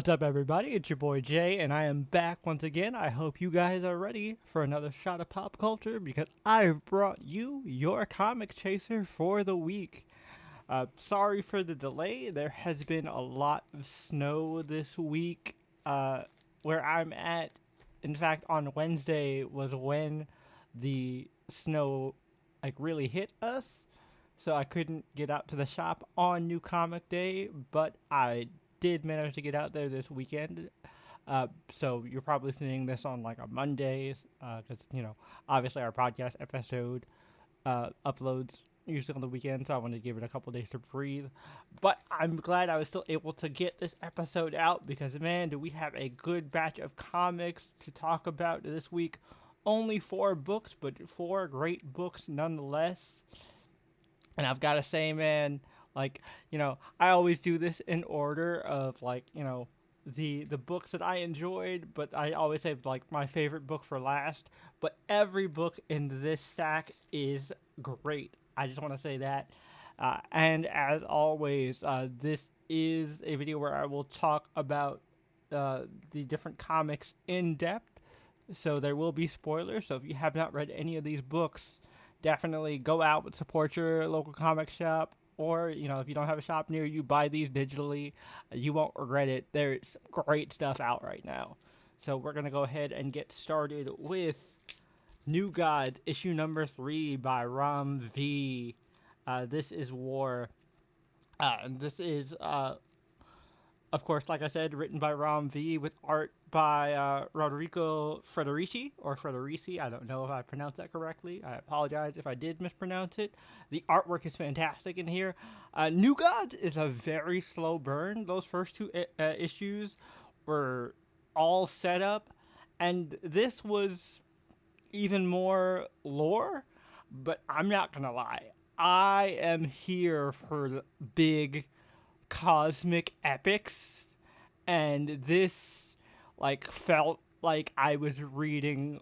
What's up, everybody? It's your boy Jay, and I am back once again. I hope you guys are ready for another shot of pop culture because I've brought you your comic chaser for the week. Sorry for the delay. There has been a lot of snow this week where I'm at. In fact, on Wednesday was when the snow really hit us, so I couldn't get out to the shop on New Comic Day, but I did manage to get out there this weekend. So you're probably seeing this on like a Monday, because obviously our podcast episode uploads usually on the weekend, so I wanted to give it a couple days to breathe. But I'm glad I was still able to get this episode out because, man, do we have a good batch of comics to talk about this week. Only 4 books, but 4 great books nonetheless. And I've got to say, man, I always do this in order of, the books that I enjoyed, but I always save, my favorite book for last. But every book in this stack is great. I just want to say that. And as always, this is a video where I will talk about the different comics in depth. So there will be spoilers. So if you have not read any of these books, definitely go out and support your local comic shop. Or, if you don't have a shop near you, buy these digitally. You won't regret it. There's great stuff out right now. So we're going to go ahead and get started with New Gods, issue number 3 by Ram V. This is War. And this is, of course, like I said, written by Ram V with art by Rodrigo Federici. I don't know if I pronounced that correctly. I apologize if I did mispronounce it. The artwork is fantastic in here. New Gods is a very slow burn. Those first 2 issues were all set up, and this was even more lore, but I'm not gonna lie. I am here for the big cosmic epics, and this felt like I was reading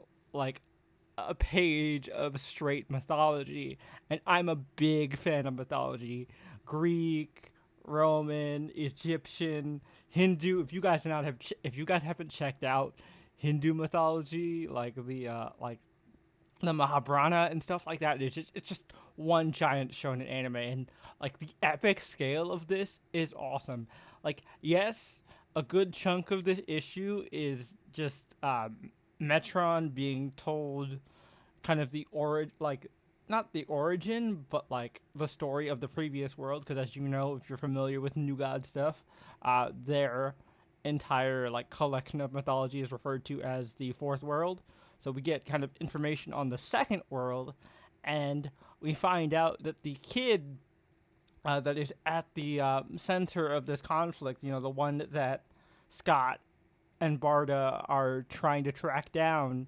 a page of straight mythology, and I'm a big fan of mythology. Greek, Roman, Egyptian, Hindu. If you guys haven't checked out Hindu mythology, the Mahabharata and stuff like that, it's just one giant shonen anime, and the epic scale of this is awesome. Yes, a good chunk of this issue is just Metron being told kind of not the origin, but the story of the previous world. Because as you know, if you're familiar with New God stuff, their entire collection of mythology is referred to as the Fourth World. So we get kind of information on the second world, and we find out that the kid that is at the center of this conflict, the one that Scott and Barda are trying to track down,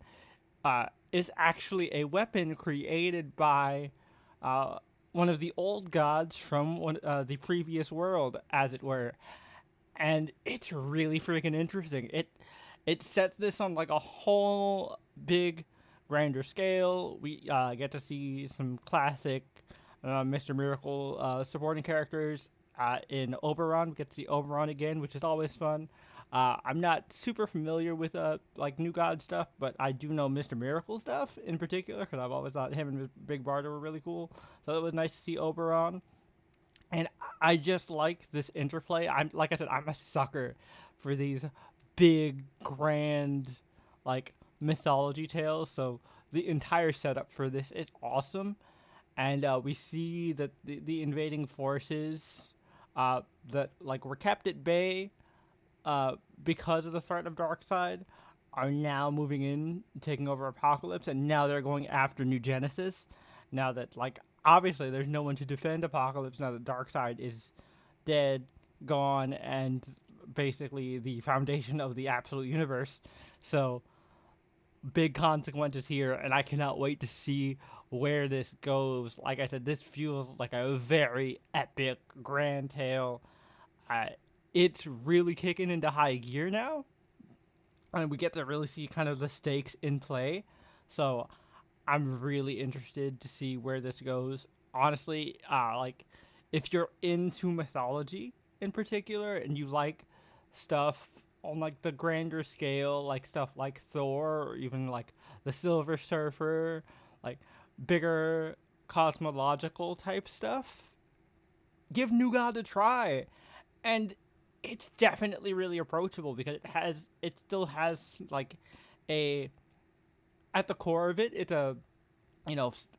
is actually a weapon created by one of the old gods from the previous world, as it were. And it's really freaking interesting. It sets this on a whole big, grander scale. We get to see some classic Mr. Miracle supporting characters. In Oberon, we get to see Oberon again, which is always fun. I'm not super familiar with New God stuff, but I do know Mr. Miracle stuff in particular because I've always thought him and Big Barda were really cool. So it was nice to see Oberon. And I just like this interplay. Like I said, I'm a sucker for these big, grand, mythology tales. So the entire setup for this is awesome. And we see that the invading forces that were kept at bay because of the threat of Darkseid are now moving in, taking over Apocalypse, and now they're going after New Genesis. Now that obviously there's no one to defend Apocalypse now that Darkseid is dead, gone, and basically the foundation of the absolute universe. So big consequences here, and I cannot wait to see where this goes. Like I said, this feels like a very epic grand tale. It's really kicking into high gear now, and we get to really see kind of the stakes in play. So I'm really interested to see where this goes. Honestly, if you're into mythology in particular and you like stuff on like the grander scale, like stuff like Thor or even like the Silver Surfer, like bigger cosmological type stuff, give New God a try. And it's definitely really approachable because it still has like a at the core of it, it's a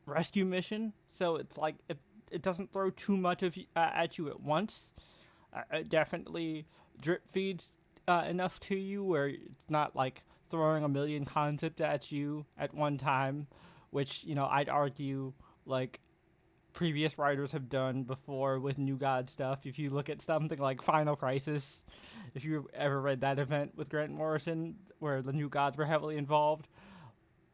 rescue mission. So it's like it doesn't throw too much at you at once. It definitely drip feeds enough to you where it's not like throwing a million concepts at you at one time, which I'd argue like previous writers have done before with New God stuff. If you look at something like Final Crisis, if you ever read that event with Grant Morrison where the New Gods were heavily involved,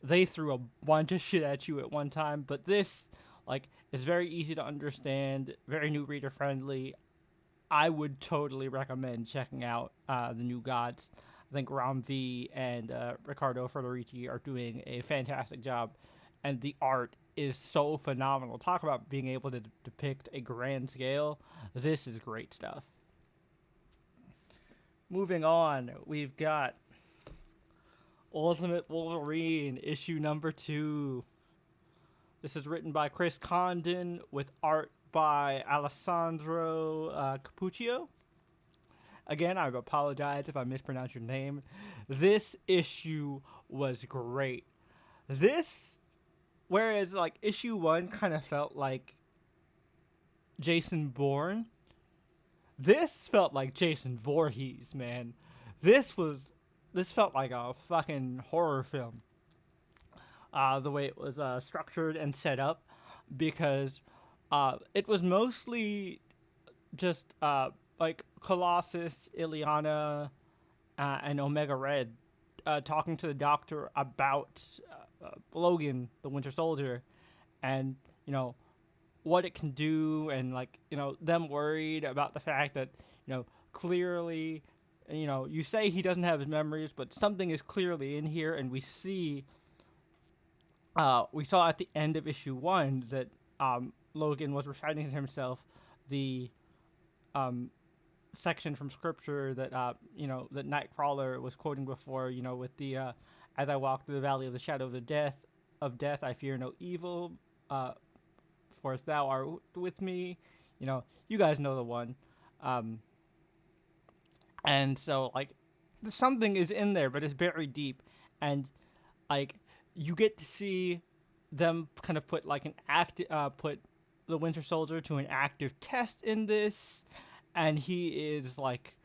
they threw a bunch of shit at you at one time. But this, like, is very easy to understand, very new reader friendly. I would totally recommend checking out the New Gods. I think Ram V and Riccardo Federici are doing a fantastic job, and the art is so phenomenal. Talk about being able to depict a grand scale. This is great stuff. Moving on, we've got Ultimate Wolverine, issue number 2. This is written by Chris Condon with art by Alessandro Capuccio. Again, I apologize if I mispronounce your name. This issue was great. Whereas like issue 1 kind of felt like Jason Bourne, this felt like Jason Voorhees, man. This felt like a fucking horror film. The way it was structured and set up, because it was mostly just like Colossus, Ileana, and Omega Red talking to the Doctor about Logan, the Winter Soldier, and what it can do, and like them worried about the fact that clearly you say he doesn't have his memories, but something is clearly in here, and we saw at the end of issue 1 that Logan was reciting to himself the section from scripture that that Nightcrawler was quoting before, with the as I walk through the valley of the shadow of death, I fear no evil, for thou art with me. You guys know the one. And so like something is in there, but it's buried deep, and like you get to see them kind of put like put the Winter Soldier to an active test in this, and he is like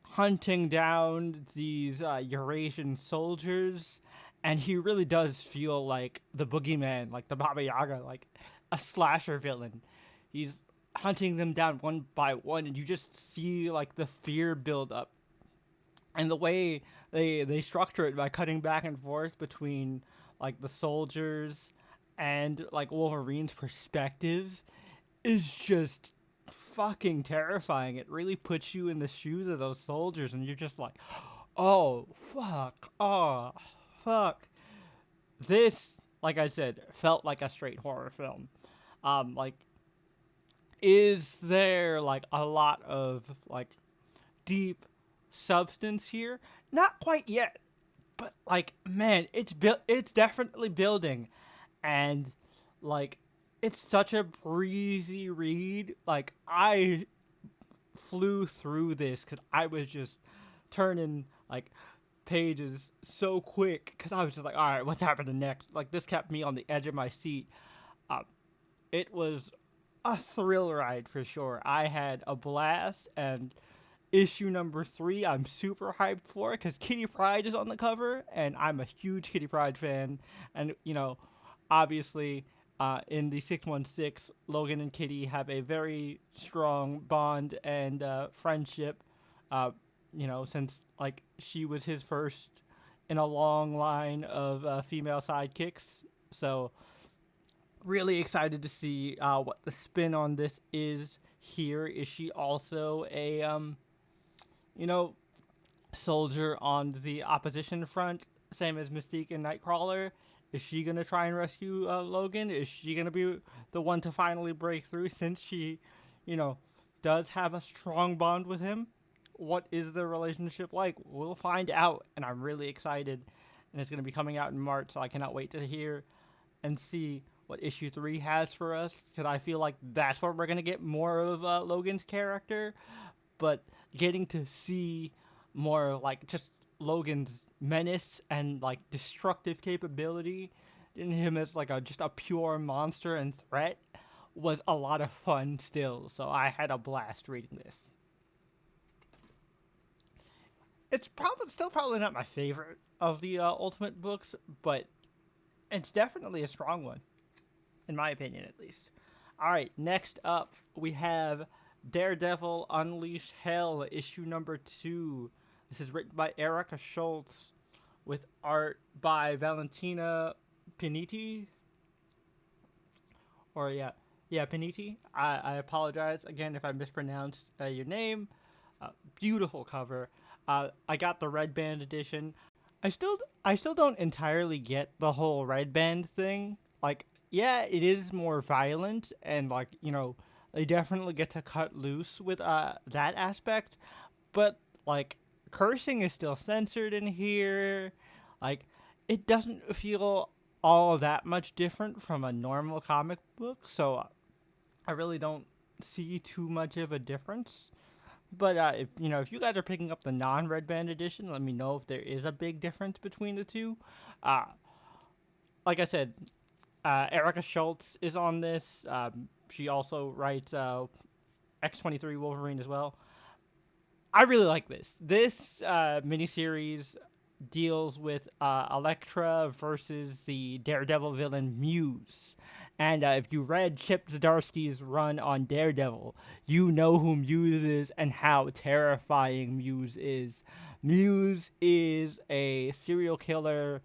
hunting down these Eurasian soldiers, and he really does feel like the boogeyman, like the Baba Yaga, like a slasher villain. He's hunting them down one by one, and you just see like the fear build up, and the way they structure it by cutting back and forth between like the soldiers and like Wolverine's perspective is just fucking terrifying. It really puts you in the shoes of those soldiers, and you're just like, oh fuck. This, like I said, felt like a straight horror film. Like, is there like a lot of like deep substance here? Not quite yet, but like, man, it's definitely building, and like it's such a breezy read. Like, I flew through this because I was just turning like pages so quick because I was just like, all right, what's happening next? Like, this kept me on the edge of my seat. It was a thrill ride for sure. I had a blast, and issue number 3 I'm super hyped for because Kitty Pryde is on the cover, and I'm a huge Kitty Pryde fan. And obviously in the 616, Logan and Kitty have a very strong bond and friendship, since like she was his first in a long line of female sidekicks. So really excited to see what the spin on this is here. Is she also a soldier on the opposition front, same as Mystique and Nightcrawler? Is she gonna try and rescue Logan? Is she gonna be the one to finally break through, since she does have a strong bond with him? what is the relationship like? We'll find out, and I'm really excited. And it's going to be coming out in March, so I cannot wait to hear and see what issue 3 has for us, because I feel like that's where we're going to get more of Logan's character. But getting to see more like just Logan's menace and like destructive capability in him as like a just a pure monster and threat was a lot of fun still. So I had a blast reading this. It's probably still probably not my favorite of the Ultimate books, but it's definitely a strong one, in my opinion at least. All right, next up we have Daredevil Unleash Hell, issue number 2. This is written by Erica Schultz with art by Valentina Piniti. Or, yeah, Piniti. I apologize again if I mispronounced your name. Beautiful cover. I got the red band edition. I still don't entirely get the whole red band thing. Like, yeah, it is more violent, and like, they definitely get to cut loose with that aspect, but like cursing is still censored in here. Like, it doesn't feel all that much different from a normal comic book, so I really don't see too much of a difference. But if you guys are picking up the non-red band edition, let me know if there is a big difference between the two. Uh, like I said, Erica Schultz is on this. She also writes X-23 Wolverine as well. I really like this. This miniseries deals with Elektra versus the Daredevil villain Muse. And if you read Chip Zdarsky's run on Daredevil, you know who Muse is and how terrifying Muse is. Muse is a serial killer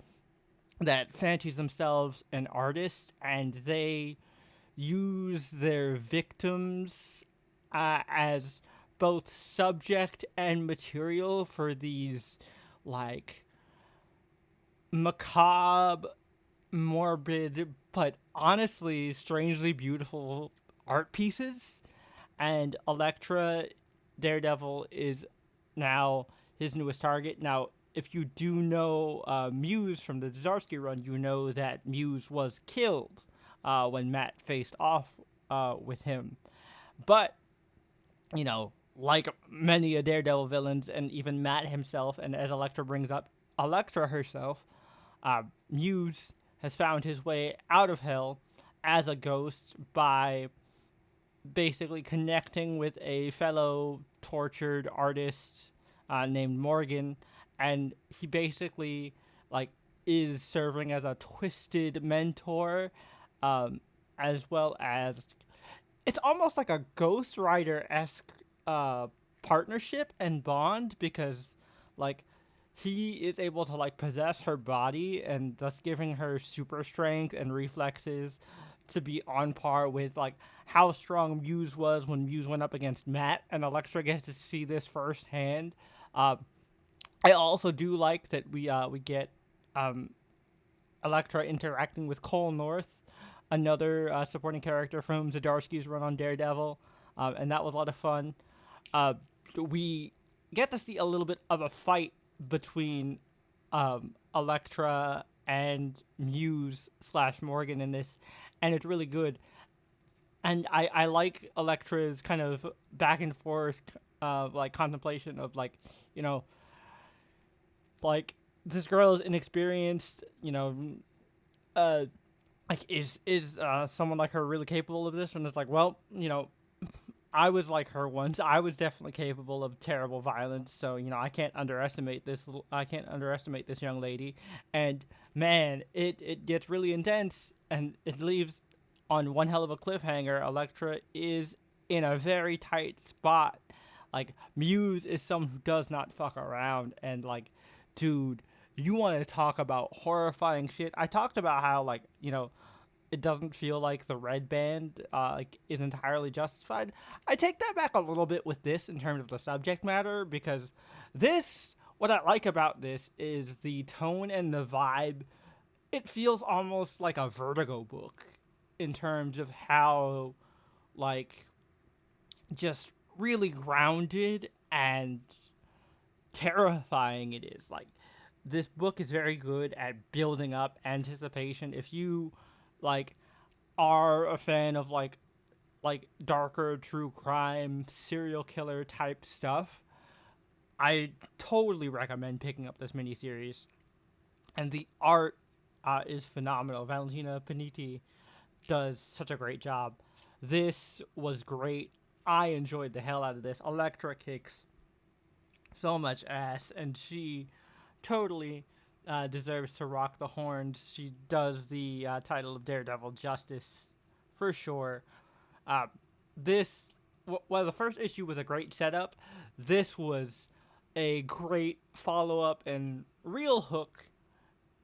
that fancies themselves an artist, and they use their victims as both subject and material for these, like, macabre, morbid, but honestly strangely beautiful art pieces. And Elektra, Daredevil, is now his newest target. Now, if you do know Muse from the Zdarsky run, you know that Muse was killed when Matt faced off with him. But, like many a Daredevil villains, and even Matt himself, and as Elektra brings up, Elektra herself, Muse has found his way out of hell as a ghost by basically connecting with a fellow tortured artist named Morgan, and he basically like is serving as a twisted mentor, as well as it's almost like a Ghost Rider-esque partnership and bond, because like he is able to like possess her body and thus giving her super strength and reflexes to be on par with like how strong Muse was when Muse went up against Matt, and Elektra gets to see this firsthand. I also do like that we get Elektra interacting with Cole North, another supporting character from Zdarsky's run on Daredevil, and that was a lot of fun. We get to see a little bit of a fight between Elektra and Muse / Morgan in this, and it's really good. And I like Elektra's kind of back and forth, like contemplation of like, like this girl is inexperienced, like is someone like her really capable of this? And it's like, well, I was like her once. I was definitely capable of terrible violence, so I can't underestimate this. I can't underestimate this young lady. And man, it gets really intense, and it leaves on one hell of a cliffhanger. Elektra is in a very tight spot. Like, Muse is someone who does not fuck around, and like, dude, you want to talk about horrifying shit? I talked about how like it doesn't feel like the red band like is entirely justified. I take that back a little bit with this in terms of the subject matter, because what I like about this is the tone and the vibe. It feels almost like a Vertigo book in terms of how like just really grounded and terrifying it is. Like, this book is very good at building up anticipation. If you like are a fan of like darker true crime serial killer type stuff, I totally recommend picking up this miniseries. And the art is phenomenal. Valentina Paniti does such a great job. This was great. I enjoyed the hell out of this. Elektra kicks so much ass, and she totally deserves to rock the horns. She does the title of Daredevil justice for sure. Uh, this, while the first issue was a great setup, this was a great follow up and real hook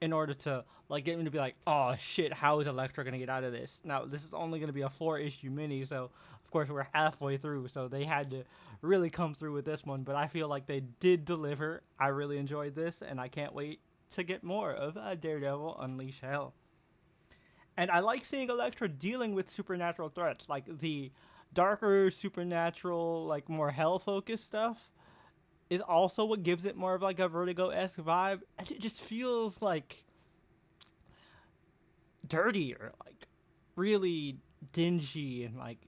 in order to like get me to be like, oh shit, how is Elektra gonna get out of this? Now this is only gonna be a 4 issue mini, so of course we're halfway through, so they had to really come through with this one. But I feel like they did deliver. I really enjoyed this, and I can't wait to get more of Daredevil Unleash Hell. And I like seeing Elektra dealing with supernatural threats, like the darker supernatural, like more hell focused stuff is also what gives it more of like a Vertigo-esque vibe. And it just feels like dirty or like really dingy and like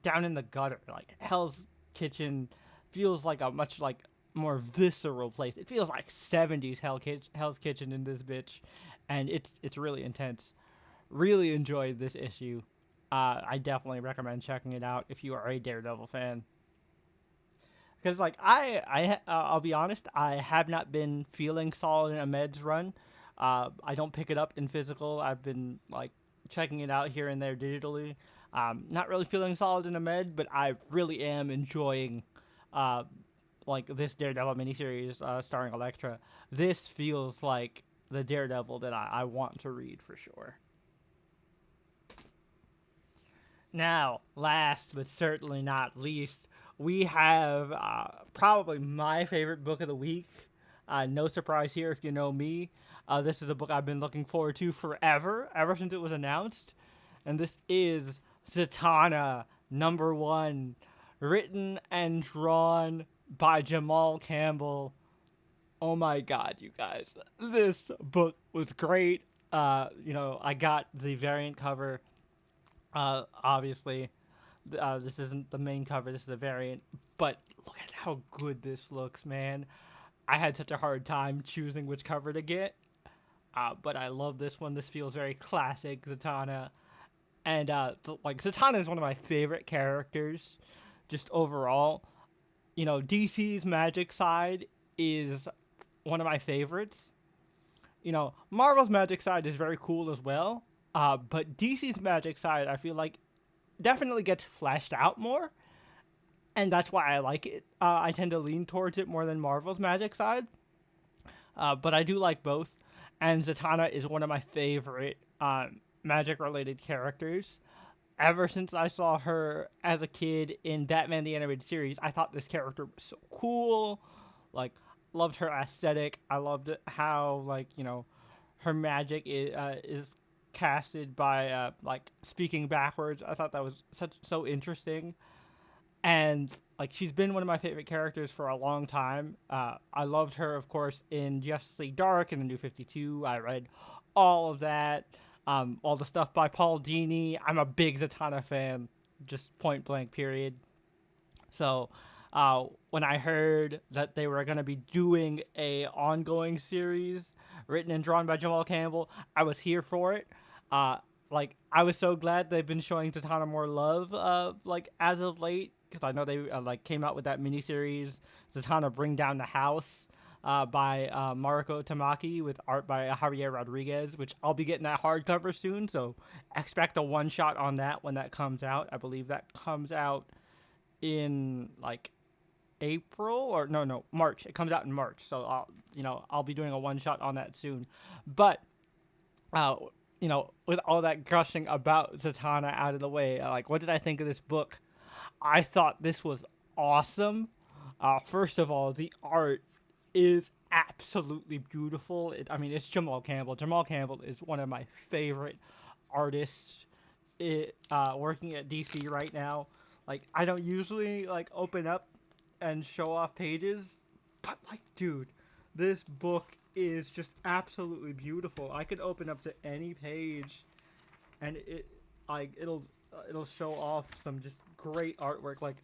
down in the gutter. Like Hell's Kitchen feels like a much like more visceral place. It feels like 70s Hell's Kitchen in this bitch, and it's really intense. Really enjoyed this issue. I definitely recommend checking it out if you are a Daredevil fan. Because like I'll be honest, I have not been feeling solid in a meds run. I don't pick it up in physical. I've been like checking it out here and there digitally. Not really feeling solid in a med, but I really am enjoying uh, like this Daredevil miniseries starring Elektra. This feels like the Daredevil that I want to read for sure. Now, last but certainly not least, we have probably my favorite book of the week. No surprise here if you know me. This is a book I've been looking forward to forever, ever since it was announced. And this is Zatana #1, written and drawn by Jamal Campbell. Oh my god, you guys. This book was great. I got the variant cover. Obviously, this isn't the main cover, this is a variant. But look at how good this looks, man. I had such a hard time choosing which cover to get. But I love this one. This feels very classic Zatanna. And, Zatanna is one of my favorite characters, just overall. You know, DC's magic side is one of my favorites. You know, Marvel's magic side is very cool as well. But DC's magic side, I feel like, definitely gets fleshed out more. And that's why I like it. I tend to lean towards it more than Marvel's magic side. But I do like both. And Zatanna is one of my favorite magic-related characters. Ever since I saw her as a kid in Batman the Animated Series, I thought this character was so cool. Like, loved her aesthetic. I loved how, her magic is casted by, speaking backwards. I thought that was so interesting. And she's been one of my favorite characters for a long time. I loved her, of course, in Justice League Dark and the New 52. I read all of that, all the stuff by Paul Dini. I'm a big Zatanna fan, just point blank, period. So when I heard that they were going to be doing a ongoing series written and drawn by Jamal Campbell, I was here for it. I was so glad they've been showing Zatanna more love, as of late. Because I know they came out with that miniseries, Zatanna Bring Down the House, by Mariko Tamaki with art by Javier Rodriguez, which I'll be getting that hardcover soon, so expect a one-shot on that when that comes out. I believe that comes out in, April, or no, March. It comes out in March, so I'll be doing a one-shot on that soon. But, with all that gushing about Zatanna out of the way, what did I think of this book? I thought this was awesome. First of all, the art is absolutely beautiful. It's Jamal Campbell. Jamal Campbell is one of my favorite artists working at DC right now. I don't usually, open up and show off pages But like, dude, this book is just absolutely beautiful. I could open up to any page, and it'll show off some just great artwork. Like,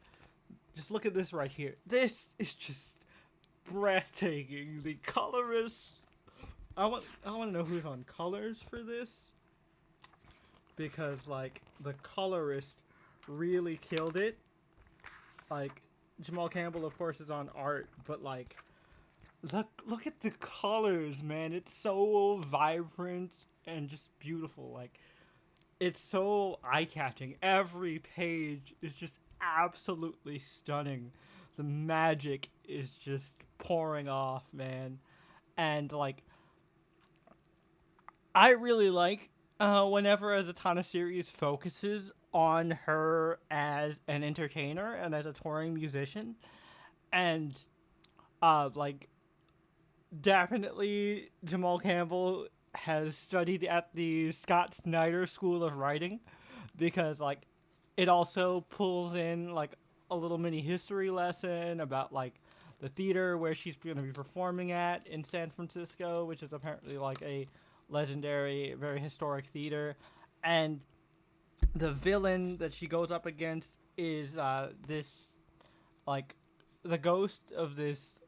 just look at this right here. This is just breathtaking. The colorist. I want to know who's on colors for this, because like the colorist really killed it. Like, Jamal Campbell, of course, is on art, but like, look at the colors, man. It's so vibrant and just beautiful. Like, it's so eye-catching. Every page is just absolutely stunning. The magic is just pouring off, man. And like, I really like whenever a Zatana series focuses on her as an entertainer and as a touring musician, and like, definitely Jamal Campbell has studied at the Scott Snyder School of Writing, because like it also pulls in like a little mini history lesson about like the theater where she's going to be performing at in San Francisco, which is apparently like a legendary, very historic theater. And the villain that she goes up against is this, like, the ghost of this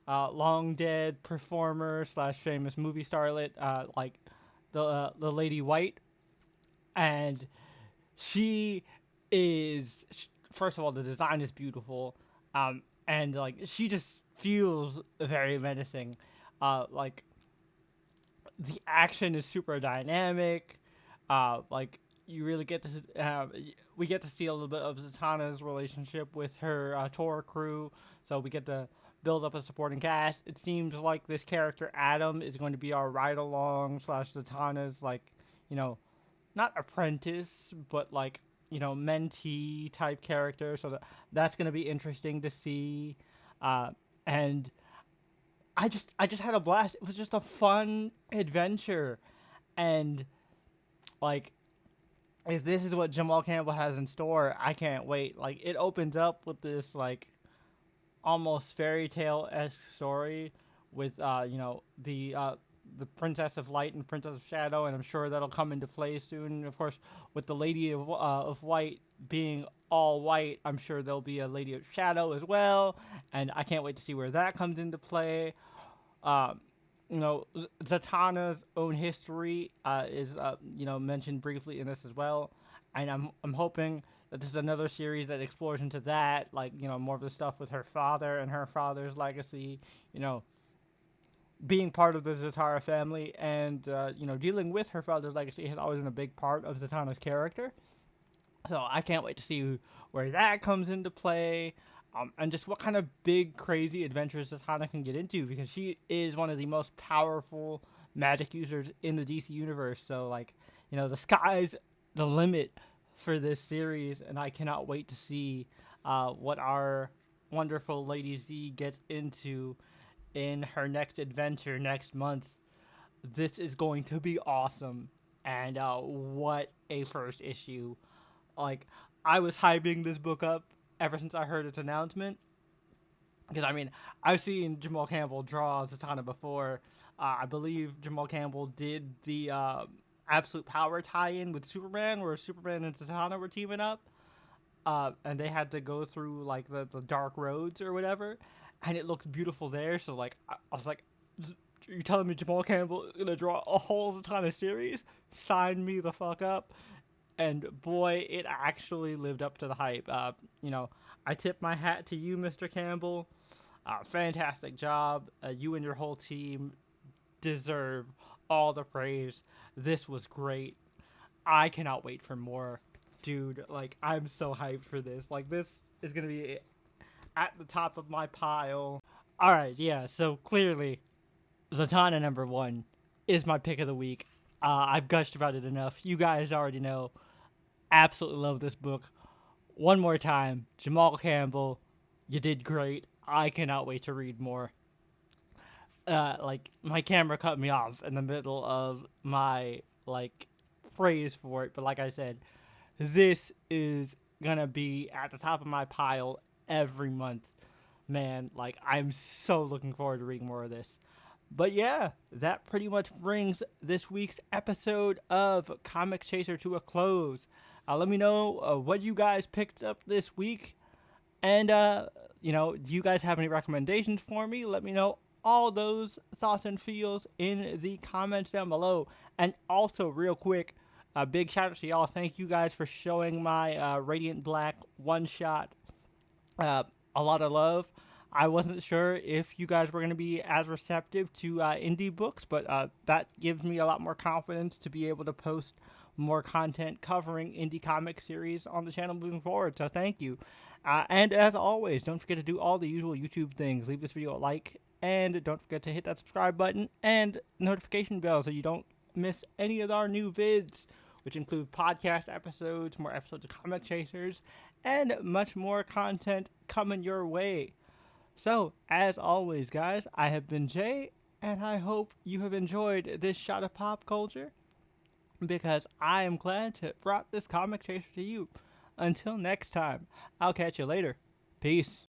long dead performer slash famous movie starlet, like the Lady White. And she is, first of all, the design is beautiful, and like she just feels very menacing. Like, the action is super dynamic. Like, you really get to we get to see a little bit of Zatana's relationship with her tour crew, so we get to build up a supporting cast. It seems like this character Adam is going to be our ride along slash Zatana's, like, you know, not apprentice, but like, you know, mentee type character. So that's going to be interesting to see. And I just had a blast. It was just a fun adventure, and like, if this is what Jamal Campbell has in store, I can't wait. Like, it opens up with this like almost fairy tale-esque story with the Princess of Light and Princess of Shadow, and I'm sure that'll come into play soon. And of course, with the Lady of White being all white, I'm sure there'll be a Lady of Shadow as well, and I can't wait to see where that comes into play. Zatana's own history is mentioned briefly in this as well, and I'm hoping that this is another series that explores into that, like, more of the stuff with her father and her father's legacy, being part of the Zatara family, and dealing with her father's legacy has always been a big part of Zatana's character. So I can't wait to see where that comes into play, and just what kind of big, crazy adventures Zatana can get into, because she is one of the most powerful magic users in the DC universe. So, like, the sky's the limit for this series, and I cannot wait to see what our wonderful Lady Z gets into in her next adventure next month. This is going to be awesome, and what a first issue. Like, I was hyping this book up ever since I heard its announcement, because I've seen Jamal Campbell draw Zatana before. I believe Jamal Campbell did the Absolute Power tie-in with Superman, where Superman and Zatana were teaming up, and they had to go through like the dark roads or whatever, and it looked beautiful there. So like, I was like, "You're telling me Jamal Campbell is gonna draw a whole Zatana series? Sign me the fuck up!" And boy, it actually lived up to the hype. I tip my hat to you, Mr. Campbell. Fantastic job. You and your whole team deserve all the praise. This was great. I cannot wait for more. Dude, like, I'm so hyped for this. Like, this is going to be at the top of my pile. Alright, yeah, so clearly, Zatana #1 is my pick of the week. I've gushed about it enough. You guys already know. Absolutely love this book. One more time, Jamal Campbell, you did great. I cannot wait to read more. Like, my camera cut me off in the middle of my, like, praise for it. But like I said, this is gonna be at the top of my pile every month. Man, like, I'm so looking forward to reading more of this. But yeah, that pretty much brings this week's episode of Comic Chaser to a close. Let me know what you guys picked up this week. And, do you guys have any recommendations for me? Let me know all those thoughts and feels in the comments down below. And also, real quick, a big shout out to y'all. Thank you guys for showing my Radiant Black one shot a lot of love. I wasn't sure if you guys were going to be as receptive to indie books, but that gives me a lot more confidence to be able to post more content covering indie comic series on the channel moving forward. So thank you. And as always, don't forget to do all the usual YouTube things. Leave this video a like, and don't forget to hit that subscribe button and notification bell so you don't miss any of our new vids, which include podcast episodes, more episodes of Comic Chasers, and much more content coming your way. So, as always, guys, I have been Jay, and I hope you have enjoyed this shot of pop culture, because I am glad to have brought this Comic Chaser to you. Until next time, I'll catch you later. Peace.